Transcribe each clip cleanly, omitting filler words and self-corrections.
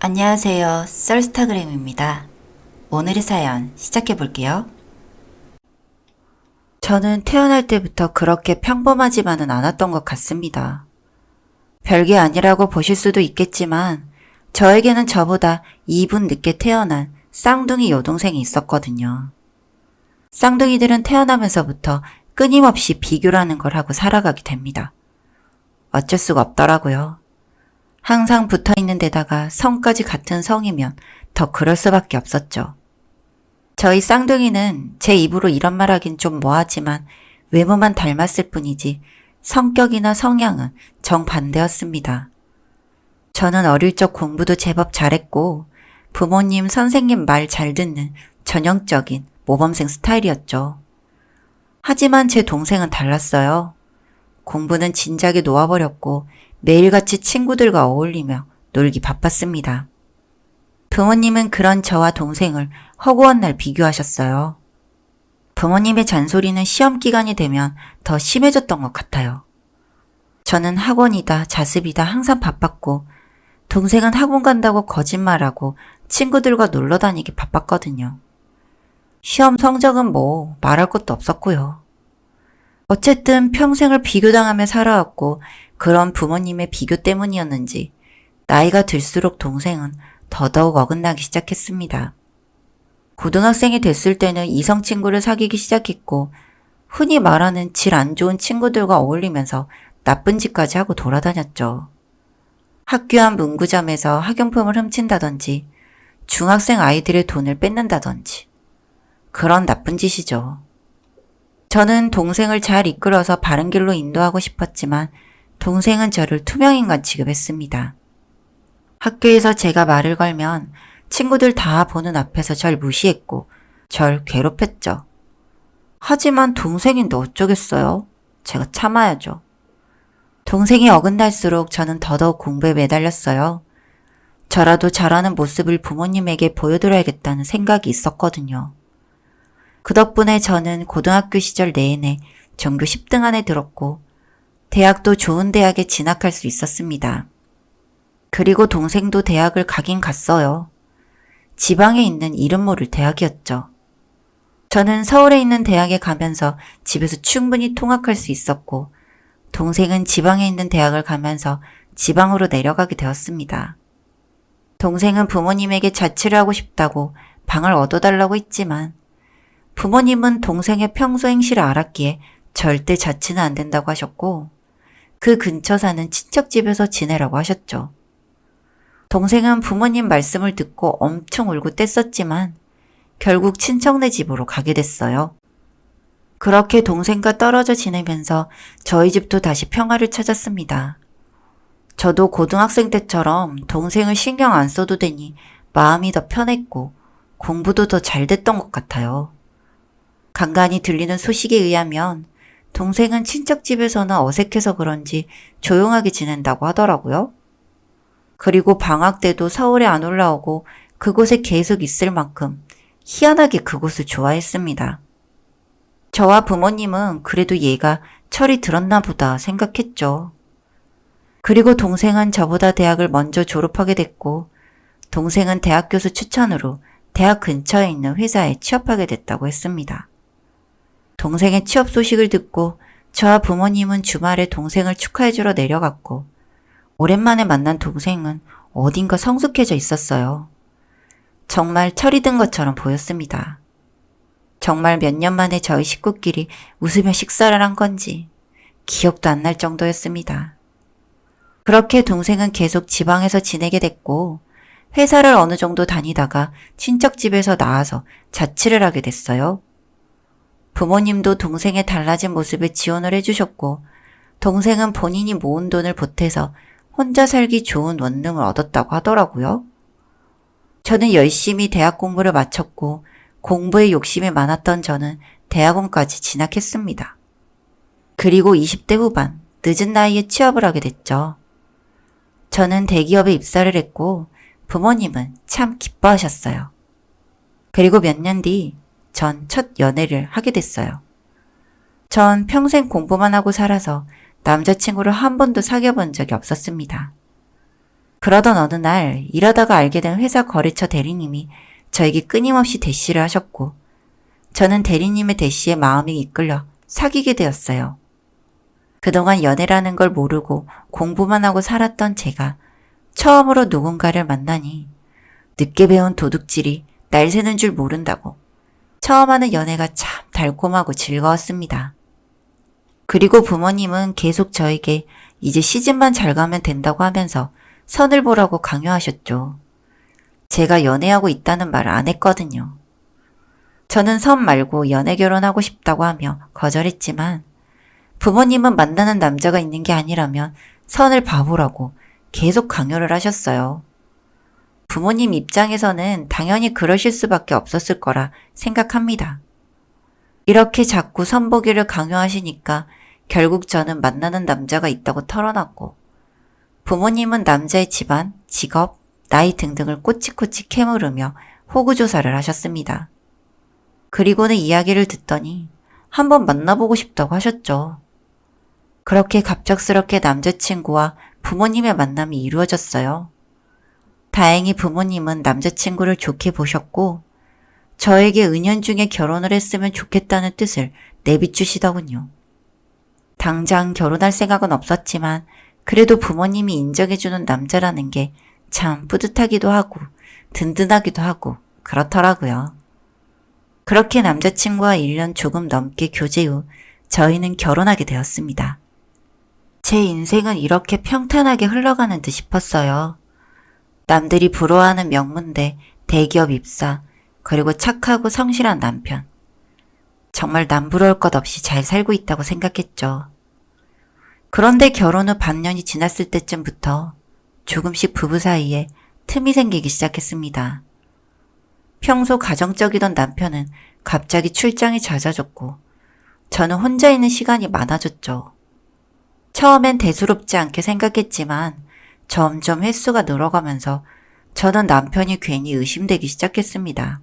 안녕하세요. 썰스타그램입니다. 오늘의 사연 시작해 볼게요. 저는 태어날 때부터 그렇게 평범하지만은 않았던 것 같습니다. 별게 아니라고 보실 수도 있겠지만 저에게는 저보다 2분 늦게 태어난 쌍둥이 여동생이 있었거든요. 쌍둥이들은 태어나면서부터 끊임없이 비교라는 걸 하고 살아가게 됩니다. 어쩔 수가 없더라고요. 항상 붙어 있는 데다가 성까지 같은 성이면 더 그럴 수밖에 없었죠. 저희 쌍둥이는 제 입으로 이런 말 하긴 좀 뭐하지만 외모만 닮았을 뿐이지 성격이나 성향은 정반대였습니다. 저는 어릴 적 공부도 제법 잘했고 부모님, 선생님 말 잘 듣는 전형적인 모범생 스타일이었죠. 하지만 제 동생은 달랐어요. 공부는 진작에 놓아버렸고 매일같이 친구들과 어울리며 놀기 바빴습니다. 부모님은 그런 저와 동생을 허구한 날 비교하셨어요. 부모님의 잔소리는 시험 기간이 되면 더 심해졌던 것 같아요. 저는 학원이다 자습이다 항상 바빴고 동생은 학원 간다고 거짓말하고 친구들과 놀러 다니기 바빴거든요. 시험 성적은 뭐 말할 것도 없었고요. 어쨌든 평생을 비교당하며 살아왔고 그런 부모님의 비교 때문이었는지 나이가 들수록 동생은 더더욱 어긋나기 시작했습니다. 고등학생이 됐을 때는 이성 친구를 사귀기 시작했고 흔히 말하는 질 안 좋은 친구들과 어울리면서 나쁜 짓까지 하고 돌아다녔죠. 학교 앞 문구점에서 학용품을 훔친다든지 중학생 아이들의 돈을 뺏는다든지 그런 나쁜 짓이죠. 저는 동생을 잘 이끌어서 바른 길로 인도하고 싶었지만 동생은 저를 투명인간 취급했습니다. 학교에서 제가 말을 걸면 친구들 다 보는 앞에서 절 무시했고 절 괴롭혔죠. 하지만 동생인데 어쩌겠어요? 제가 참아야죠. 동생이 어긋날수록 저는 더더욱 공부에 매달렸어요. 저라도 잘하는 모습을 부모님에게 보여드려야겠다는 생각이 있었거든요. 그 덕분에 저는 고등학교 시절 내내 전교 10등 안에 들었고 대학도 좋은 대학에 진학할 수 있었습니다. 그리고 동생도 대학을 가긴 갔어요. 지방에 있는 이름 모를 대학이었죠. 저는 서울에 있는 대학에 가면서 집에서 충분히 통학할 수 있었고 동생은 지방에 있는 대학을 가면서 지방으로 내려가게 되었습니다. 동생은 부모님에게 자취를 하고 싶다고 방을 얻어달라고 했지만 부모님은 동생의 평소 행실을 알았기에 절대 자취는 안 된다고 하셨고 그 근처 사는 친척 집에서 지내라고 하셨죠. 동생은 부모님 말씀을 듣고 엄청 울고 뗐었지만 결국 친척네 집으로 가게 됐어요. 그렇게 동생과 떨어져 지내면서 저희 집도 다시 평화를 찾았습니다. 저도 고등학생 때처럼 동생을 신경 안 써도 되니 마음이 더 편했고 공부도 더 잘 됐던 것 같아요. 간간히 들리는 소식에 의하면 동생은 친척집에서는 어색해서 그런지 조용하게 지낸다고 하더라고요. 그리고 방학 때도 서울에 안 올라오고 그곳에 계속 있을 만큼 희한하게 그곳을 좋아했습니다. 저와 부모님은 그래도 얘가 철이 들었나 보다 생각했죠. 그리고 동생은 저보다 대학을 먼저 졸업하게 됐고 동생은 대학 교수 추천으로 대학 근처에 있는 회사에 취업하게 됐다고 했습니다. 동생의 취업 소식을 듣고 저와 부모님은 주말에 동생을 축하해주러 내려갔고 오랜만에 만난 동생은 어딘가 성숙해져 있었어요. 정말 철이 든 것처럼 보였습니다. 정말 몇 년 만에 저희 식구끼리 웃으며 식사를 한 건지 기억도 안 날 정도였습니다. 그렇게 동생은 계속 지방에서 지내게 됐고 회사를 어느 정도 다니다가 친척집에서 나와서 자취를 하게 됐어요. 부모님도 동생의 달라진 모습에 지원을 해주셨고 동생은 본인이 모은 돈을 보태서 혼자 살기 좋은 원룸을 얻었다고 하더라고요. 저는 열심히 대학 공부를 마쳤고 공부에 욕심이 많았던 저는 대학원까지 진학했습니다. 그리고 20대 후반 늦은 나이에 취업을 하게 됐죠. 저는 대기업에 입사를 했고 부모님은 참 기뻐하셨어요. 그리고 몇 년 뒤 전 첫 연애를 하게 됐어요. 전 평생 공부만 하고 살아서 남자친구를 한 번도 사귀어본 적이 없었습니다. 그러던 어느 날 일하다가 알게 된 회사 거래처 대리님이 저에게 끊임없이 대시를 하셨고 저는 대리님의 대시에 마음이 이끌려 사귀게 되었어요. 그동안 연애라는 걸 모르고 공부만 하고 살았던 제가 처음으로 누군가를 만나니 늦게 배운 도둑질이 날 새는 줄 모른다고 처음 하는 연애가 참 달콤하고 즐거웠습니다. 그리고 부모님은 계속 저에게 이제 시집만 잘 가면 된다고 하면서 선을 보라고 강요하셨죠. 제가 연애하고 있다는 말을 안 했거든요. 저는 선 말고 연애 결혼하고 싶다고 하며 거절했지만 부모님은 만나는 남자가 있는 게 아니라면 선을 봐보라고 계속 강요를 하셨어요. 부모님 입장에서는 당연히 그러실 수밖에 없었을 거라 생각합니다. 이렇게 자꾸 선보기를 강요하시니까 결국 저는 만나는 남자가 있다고 털어놨고 부모님은 남자의 집안, 직업, 나이 등등을 꼬치꼬치 캐물으며 호구조사를 하셨습니다. 그리고는 이야기를 듣더니 한번 만나보고 싶다고 하셨죠. 그렇게 갑작스럽게 남자친구와 부모님의 만남이 이루어졌어요. 다행히 부모님은 남자친구를 좋게 보셨고 저에게 은연중에 결혼을 했으면 좋겠다는 뜻을 내비추시더군요. 당장 결혼할 생각은 없었지만 그래도 부모님이 인정해주는 남자라는 게 참 뿌듯하기도 하고 든든하기도 하고 그렇더라고요. 그렇게 남자친구와 1년 조금 넘게 교제 후 저희는 결혼하게 되었습니다. 제 인생은 이렇게 평탄하게 흘러가는 듯 싶었어요. 남들이 부러워하는 명문대, 대기업 입사, 그리고 착하고 성실한 남편. 정말 남부러울 것 없이 잘 살고 있다고 생각했죠. 그런데 결혼 후 반년이 지났을 때쯤부터 조금씩 부부 사이에 틈이 생기기 시작했습니다. 평소 가정적이던 남편은 갑자기 출장이 잦아졌고 저는 혼자 있는 시간이 많아졌죠. 처음엔 대수롭지 않게 생각했지만 점점 횟수가 늘어가면서 저는 남편이 괜히 의심되기 시작했습니다.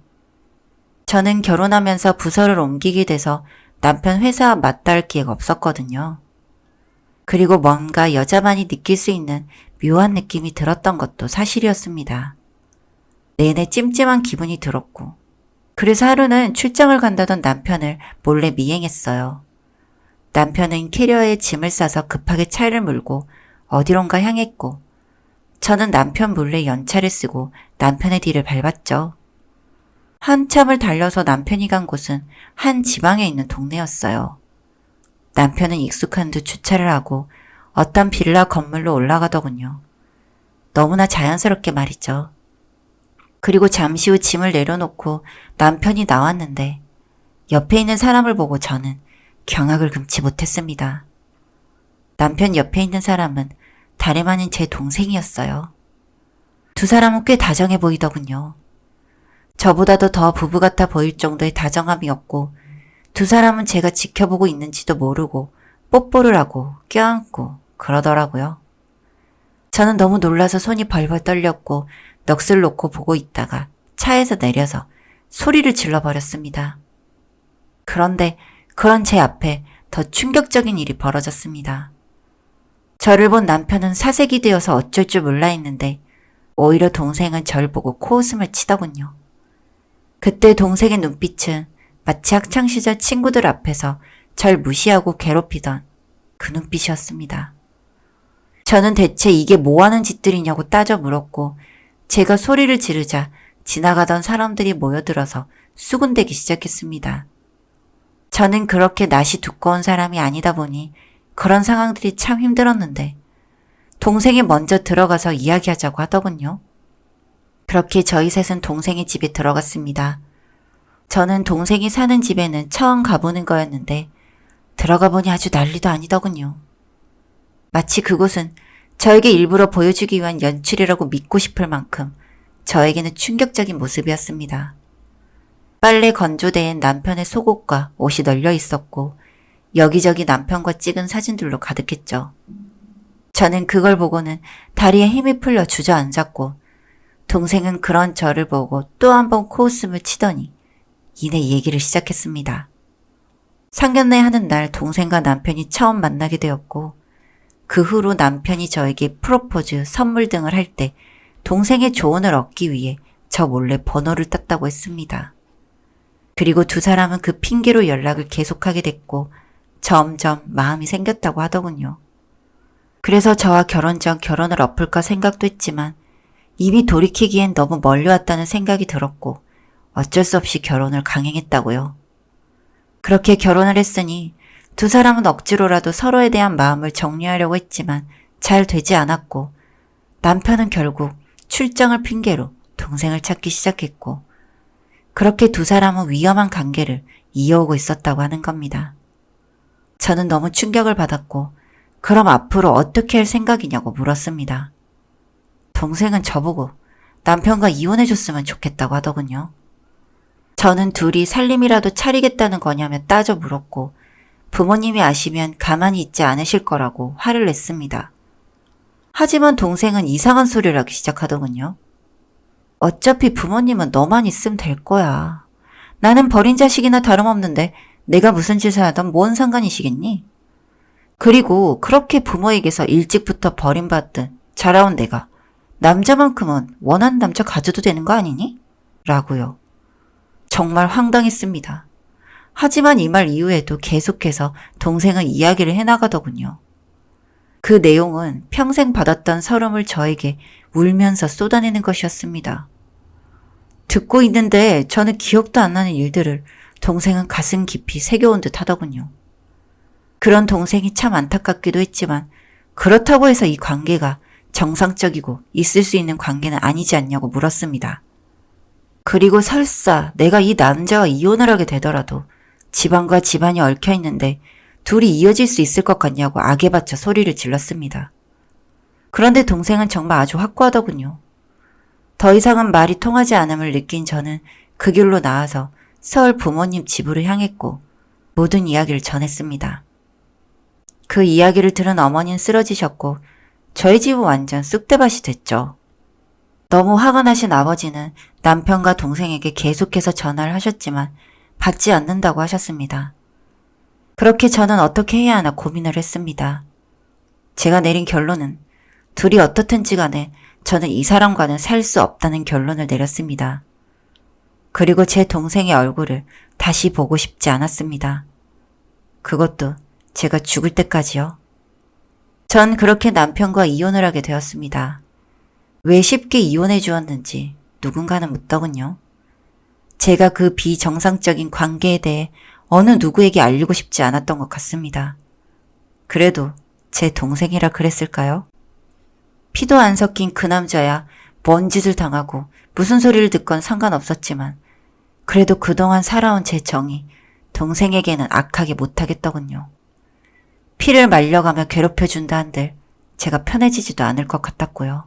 저는 결혼하면서 부서를 옮기게 돼서 남편 회사와 맞닿을 기회가 없었거든요. 그리고 뭔가 여자만이 느낄 수 있는 묘한 느낌이 들었던 것도 사실이었습니다. 내내 찜찜한 기분이 들었고 그래서 하루는 출장을 간다던 남편을 몰래 미행했어요. 남편은 캐리어에 짐을 싸서 급하게 차를 몰고 어디론가 향했고 저는 남편 몰래 연차를 쓰고 남편의 뒤를 밟았죠. 한참을 달려서 남편이 간 곳은 한 지방에 있는 동네였어요. 남편은 익숙한 듯 주차를 하고 어떤 빌라 건물로 올라가더군요. 너무나 자연스럽게 말이죠. 그리고 잠시 후 짐을 내려놓고 남편이 나왔는데 옆에 있는 사람을 보고 저는 경악을 금치 못했습니다. 남편 옆에 있는 사람은 다름 아닌 제 동생이었어요. 두 사람은 꽤 다정해 보이더군요. 저보다도 더 부부 같아 보일 정도의 다정함이었고 두 사람은 제가 지켜보고 있는지도 모르고 뽀뽀를 하고 껴안고 그러더라고요. 저는 너무 놀라서 손이 벌벌 떨렸고 넋을 놓고 보고 있다가 차에서 내려서 소리를 질러버렸습니다. 그런데 그런 제 앞에 더 충격적인 일이 벌어졌습니다. 저를 본 남편은 사색이 되어서 어쩔 줄 몰라 했는데 오히려 동생은 절 보고 코웃음을 치더군요. 그때 동생의 눈빛은 마치 학창시절 친구들 앞에서 절 무시하고 괴롭히던 그 눈빛이었습니다. 저는 대체 이게 뭐하는 짓들이냐고 따져 물었고 제가 소리를 지르자 지나가던 사람들이 모여들어서 수군대기 시작했습니다. 저는 그렇게 낯이 두꺼운 사람이 아니다 보니 그런 상황들이 참 힘들었는데 동생이 먼저 들어가서 이야기하자고 하더군요. 그렇게 저희 셋은 동생의 집에 들어갔습니다. 저는 동생이 사는 집에는 처음 가보는 거였는데 들어가 보니 아주 난리도 아니더군요. 마치 그곳은 저에게 일부러 보여주기 위한 연출이라고 믿고 싶을 만큼 저에게는 충격적인 모습이었습니다. 빨래 건조대엔 남편의 속옷과 옷이 널려 있었고 여기저기 남편과 찍은 사진들로 가득했죠. 저는 그걸 보고는 다리에 힘이 풀려 주저앉았고 동생은 그런 저를 보고 또 한 번 코웃음을 치더니 이내 얘기를 시작했습니다. 상견례 하는 날 동생과 남편이 처음 만나게 되었고 그 후로 남편이 저에게 프로포즈, 선물 등을 할 때 동생의 조언을 얻기 위해 저 몰래 번호를 땄다고 했습니다. 그리고 두 사람은 그 핑계로 연락을 계속하게 됐고 점점 마음이 생겼다고 하더군요. 그래서 저와 결혼 전 결혼을 엎을까 생각도 했지만 이미 돌이키기엔 너무 멀리 왔다는 생각이 들었고 어쩔 수 없이 결혼을 강행했다고요. 그렇게 결혼을 했으니 두 사람은 억지로라도 서로에 대한 마음을 정리하려고 했지만 잘 되지 않았고 남편은 결국 출장을 핑계로 동생을 찾기 시작했고 그렇게 두 사람은 위험한 관계를 이어오고 있었다고 하는 겁니다. 저는 너무 충격을 받았고 그럼 앞으로 어떻게 할 생각이냐고 물었습니다. 동생은 저보고 남편과 이혼해줬으면 좋겠다고 하더군요. 저는 둘이 살림이라도 차리겠다는 거냐며 따져 물었고 부모님이 아시면 가만히 있지 않으실 거라고 화를 냈습니다. 하지만 동생은 이상한 소리를 하기 시작하더군요. 어차피 부모님은 너만 있으면 될 거야. 나는 버린 자식이나 다름없는데 내가 무슨 짓을 하든 뭔 상관이시겠니? 그리고 그렇게 부모에게서 일찍부터 버림받듯 자라온 내가 남자만큼은 원하는 남자 가져도 되는 거 아니니? 라고요. 정말 황당했습니다. 하지만 이 말 이후에도 계속해서 동생은 이야기를 해나가더군요. 그 내용은 평생 받았던 서름을 저에게 울면서 쏟아내는 것이었습니다. 듣고 있는데 저는 기억도 안 나는 일들을 동생은 가슴 깊이 새겨온 듯 하더군요. 그런 동생이 참 안타깝기도 했지만 그렇다고 해서 이 관계가 정상적이고 있을 수 있는 관계는 아니지 않냐고 물었습니다. 그리고 설사 내가 이 남자와 이혼을 하게 되더라도 집안과 집안이 얽혀 있는데 둘이 이어질 수 있을 것 같냐고 악에 받쳐 소리를 질렀습니다. 그런데 동생은 정말 아주 확고하더군요. 더 이상은 말이 통하지 않음을 느낀 저는 그 길로 나와서 서울 부모님 집으로 향했고 모든 이야기를 전했습니다. 그 이야기를 들은 어머니는 쓰러지셨고 저희 집은 완전 쑥대밭이 됐죠. 너무 화가 나신 아버지는 남편과 동생에게 계속해서 전화를 하셨지만 받지 않는다고 하셨습니다. 그렇게 저는 어떻게 해야 하나 고민을 했습니다. 제가 내린 결론은 둘이 어떻든지 간에 저는 이 사람과는 살 수 없다는 결론을 내렸습니다. 그리고 제 동생의 얼굴을 다시 보고 싶지 않았습니다. 그것도 제가 죽을 때까지요. 전 그렇게 남편과 이혼을 하게 되었습니다. 왜 쉽게 이혼해 주었는지 누군가는 묻더군요. 제가 그 비정상적인 관계에 대해 어느 누구에게 알리고 싶지 않았던 것 같습니다. 그래도 제 동생이라 그랬을까요? 피도 안 섞인 그 남자야 뭔 짓을 당하고 무슨 소리를 듣건 상관없었지만 그래도 그동안 살아온 제 정이 동생에게는 악하게 못하겠더군요. 피를 말려가며 괴롭혀준다 한들 제가 편해지지도 않을 것 같았고요.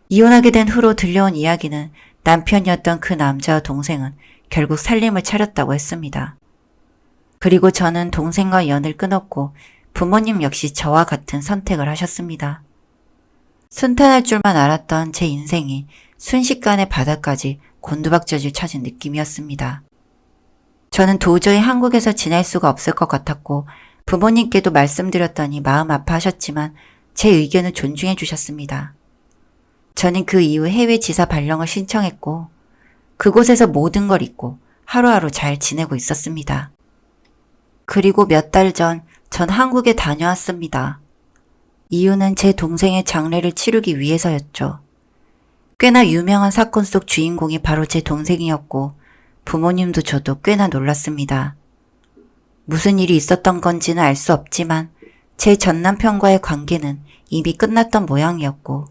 이혼하게 된 후로 들려온 이야기는 남편이었던 그 남자와 동생은 결국 살림을 차렸다고 했습니다. 그리고 저는 동생과 연을 끊었고 부모님 역시 저와 같은 선택을 하셨습니다. 순탄할 줄만 알았던 제 인생이 순식간에 바닥까지 곤두박질을 찾은 느낌이었습니다. 저는 도저히 한국에서 지낼 수가 없을 것 같았고 부모님께도 말씀드렸더니 마음 아파하셨지만 제 의견을 존중해 주셨습니다. 저는 그 이후 해외 지사 발령을 신청했고 그곳에서 모든 걸 잊고 하루하루 잘 지내고 있었습니다. 그리고 몇 달 전 전 한국에 다녀왔습니다. 이유는 제 동생의 장례를 치르기 위해서였죠. 꽤나 유명한 사건 속 주인공이 바로 제 동생이었고 부모님도 저도 꽤나 놀랐습니다. 무슨 일이 있었던 건지는 알 수 없지만 제 전남편과의 관계는 이미 끝났던 모양이었고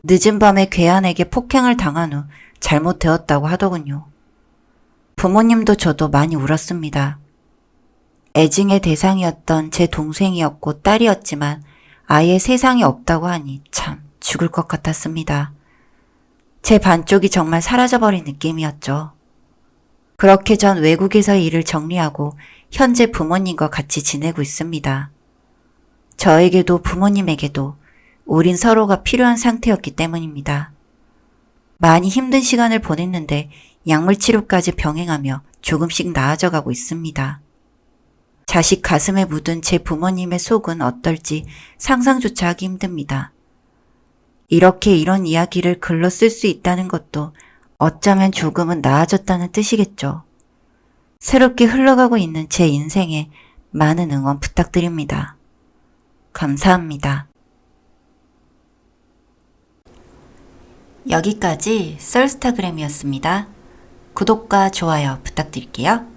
늦은 밤에 괴한에게 폭행을 당한 후 잘못되었다고 하더군요. 부모님도 저도 많이 울었습니다. 애증의 대상이었던 제 동생이었고 딸이었지만 아예 세상에 없다고 하니 참 죽을 것 같았습니다. 제 반쪽이 정말 사라져버린 느낌이었죠. 그렇게 전 외국에서의 일을 정리하고 현재 부모님과 같이 지내고 있습니다. 저에게도 부모님에게도 우린 서로가 필요한 상태였기 때문입니다. 많이 힘든 시간을 보냈는데 약물 치료까지 병행하며 조금씩 나아져가고 있습니다. 자식 가슴에 묻은 제 부모님의 속은 어떨지 상상조차 하기 힘듭니다. 이렇게 이런 이야기를 글로 쓸 수 있다는 것도 어쩌면 조금은 나아졌다는 뜻이겠죠. 새롭게 흘러가고 있는 제 인생에 많은 응원 부탁드립니다. 감사합니다. 여기까지 썰스타그램이었습니다. 구독과 좋아요 부탁드릴게요.